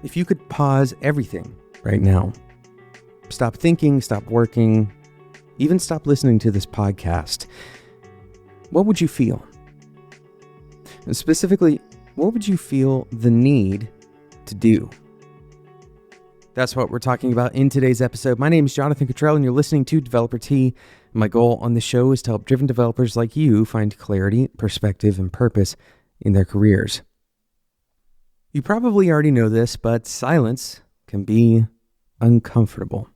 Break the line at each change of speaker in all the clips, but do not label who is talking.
If you could pause everything right now, stop thinking, stop working, even stop listening to this podcast, what would you feel? And specifically, what would you feel the need to do? That's what we're talking about in today's episode. My name is Jonathan Cottrell, and you're listening to Developer T. My goal on the show is to help driven developers like you find clarity, perspective, and purpose in their careers. You probably already know this, but silence can be uncomfortable.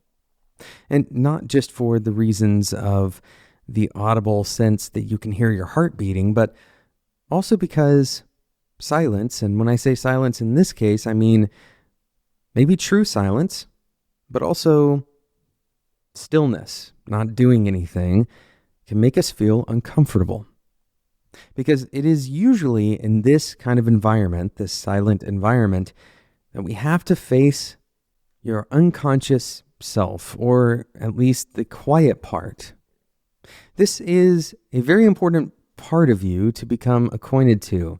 And not just for the reasons of the audible sense that you can hear your heart beating, but also because silence, and when I say silence in this case, I mean maybe true silence, but also stillness, not doing anything, can make us feel uncomfortable. Because it is usually in this kind of environment, this silent environment, that we have to face your unconscious self, or at least the quiet part. This is a very important part of you to become acquainted to.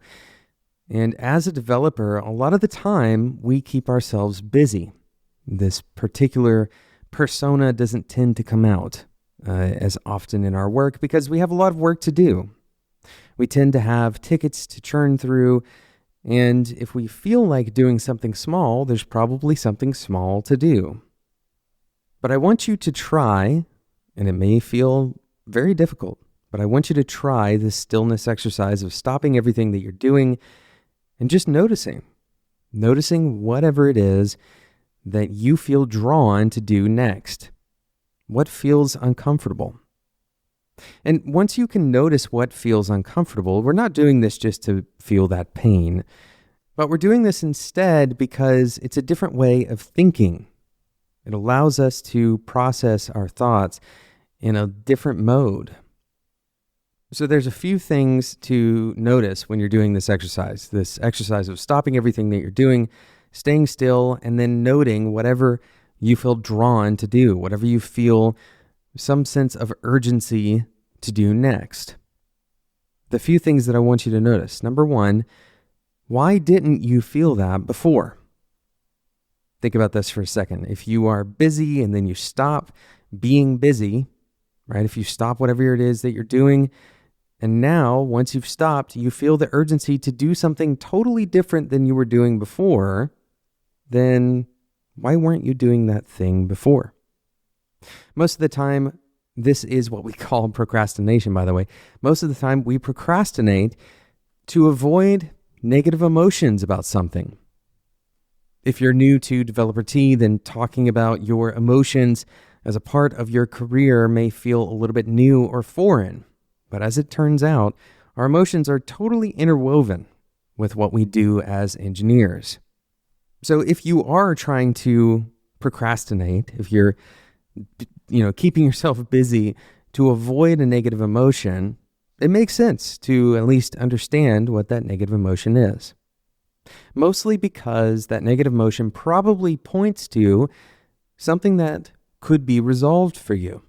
And as a developer, a lot of the time we keep ourselves busy. This particular persona doesn't tend to come out as often in our work because we have a lot of work to do. We tend to have tickets to churn through, and if we feel like doing something small, there's probably something small to do. But I want you to try, and it may feel very difficult, but I want you to try this stillness exercise of stopping everything that you're doing and just noticing whatever it is that you feel drawn to do next. What feels uncomfortable? And once you can notice what feels uncomfortable, we're not doing this just to feel that pain, but we're doing this instead because it's a different way of thinking. It allows us to process our thoughts in a different mode. So there's a few things to notice when you're doing this exercise of stopping everything that you're doing, staying still, and then noting whatever you feel drawn to do, whatever you feel some sense of urgency to do next. The few things that I want you to notice. Number one, why didn't you feel that before? Think about this for a second. If you are busy and then you stop being busy, right? If you stop whatever it is that you're doing, and now once you've stopped, you feel the urgency to do something totally different than you were doing before, then why weren't you doing that thing before? Most of the time, this is what we call procrastination, by the way. Most of the time, we procrastinate to avoid negative emotions about something. If you're new to Developer T, then talking about your emotions as a part of your career may feel a little bit new or foreign. But as it turns out, our emotions are totally interwoven with what we do as engineers. So if you are trying to procrastinate, if you're keeping yourself busy to avoid a negative emotion, it makes sense to at least understand what that negative emotion is. Mostly because that negative emotion probably points to something that could be resolved for you.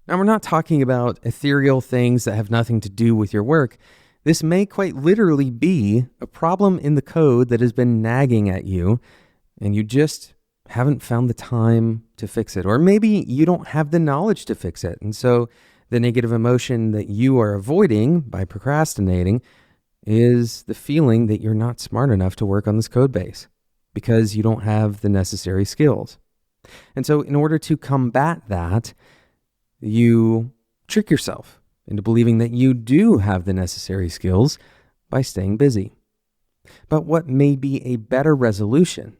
Now, we're not talking about ethereal things that have nothing to do with your work. This may quite literally be a problem in the code that has been nagging at you, and you just haven't found the time to fix it. Or maybe you don't have the knowledge to fix it. And so the negative emotion that you are avoiding by procrastinating is the feeling that you're not smart enough to work on this code base because you don't have the necessary skills. And so in order to combat that, you trick yourself into believing that you do have the necessary skills by staying busy. But what may be a better resolution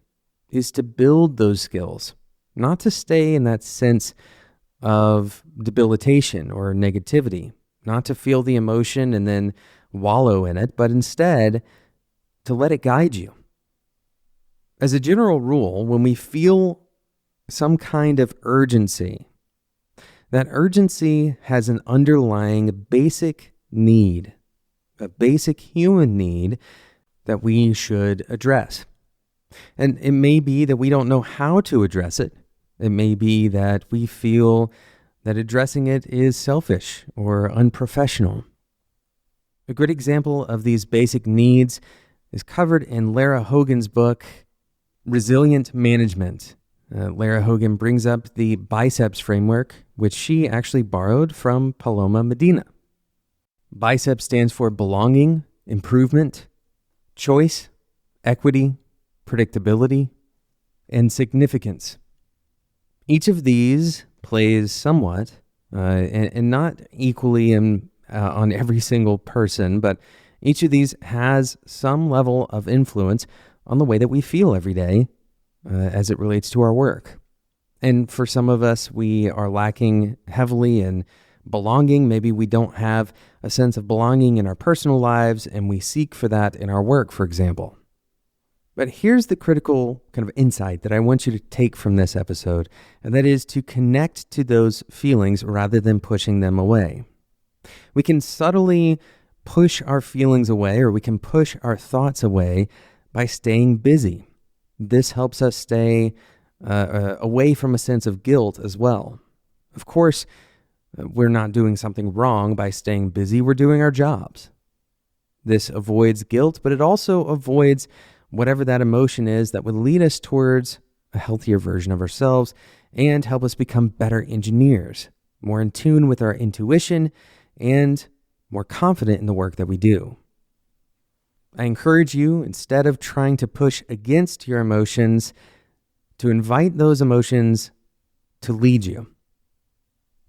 is to build those skills, not to stay in that sense of debilitation or negativity, not to feel the emotion and then wallow in it, but instead to let it guide you. As a general rule, when we feel some kind of urgency, that urgency has an underlying basic need, a basic human need that we should address. And it may be that we don't know how to address it. It may be that we feel that addressing it is selfish or unprofessional. A good example of these basic needs is covered in Lara Hogan's book, Resilient management. Lara Hogan brings up the BICEPS framework, which she actually borrowed from Paloma Medina. BICEPS stands for belonging, improvement, choice, equity, predictability, and significance. Each of these plays somewhat, and not equally on every single person, but each of these has some level of influence on the way that we feel every day as it relates to our work. And for some of us, we are lacking heavily in belonging. Maybe we don't have a sense of belonging in our personal lives, and we seek for that in our work, for example. But here's the critical kind of insight that I want you to take from this episode, and that is to connect to those feelings rather than pushing them away. We can subtly push our feelings away, or we can push our thoughts away by staying busy. This helps us stay away from a sense of guilt as well. Of course, we're not doing something wrong by staying busy. We're doing our jobs. This avoids guilt, but it also avoids whatever that emotion is that would lead us towards a healthier version of ourselves and help us become better engineers, more in tune with our intuition and more confident in the work that we do. I encourage you, instead of trying to push against your emotions, to invite those emotions to lead you.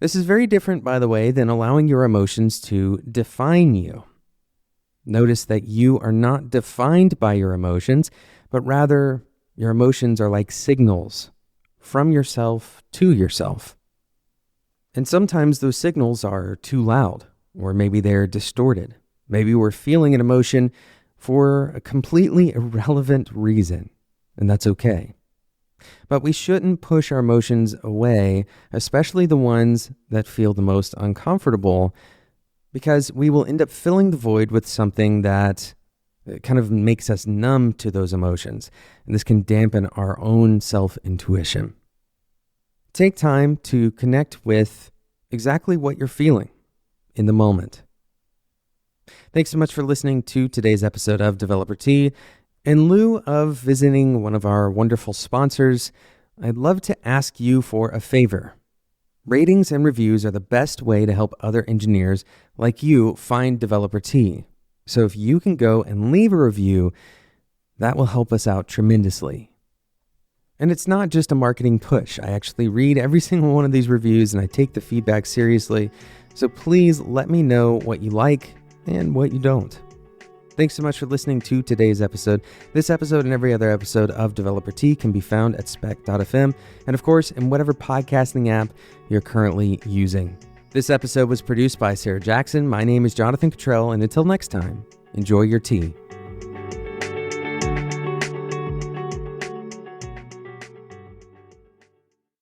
This is very different, by the way, than allowing your emotions to define you. Notice that you are not defined by your emotions, but rather your emotions are like signals from yourself to yourself. And sometimes those signals are too loud, or maybe they're distorted. Maybe we're feeling an emotion for a completely irrelevant reason, and that's okay. But we shouldn't push our emotions away, especially the ones that feel the most uncomfortable, because we will end up filling the void with something that kind of makes us numb to those emotions, and this can dampen our own self-intuition. Take time to connect with exactly what you're feeling in the moment. Thanks so much for listening to today's episode of Developer Tea. In lieu of visiting one of our wonderful sponsors, I'd love to ask you for a favor. Ratings and reviews are the best way to help other engineers like you find Developer Tea. So if you can go and leave a review, that will help us out tremendously. And it's not just a marketing push. I actually read every single one of these reviews and I take the feedback seriously. So please let me know what you like and what you don't. Thanks so much for listening to today's episode. This episode and every other episode of Developer Tea can be found at spec.fm and of course in whatever podcasting app you're currently using. This episode was produced by Sarah Jackson. My name is Jonathan Cottrell, and until next time, enjoy your tea.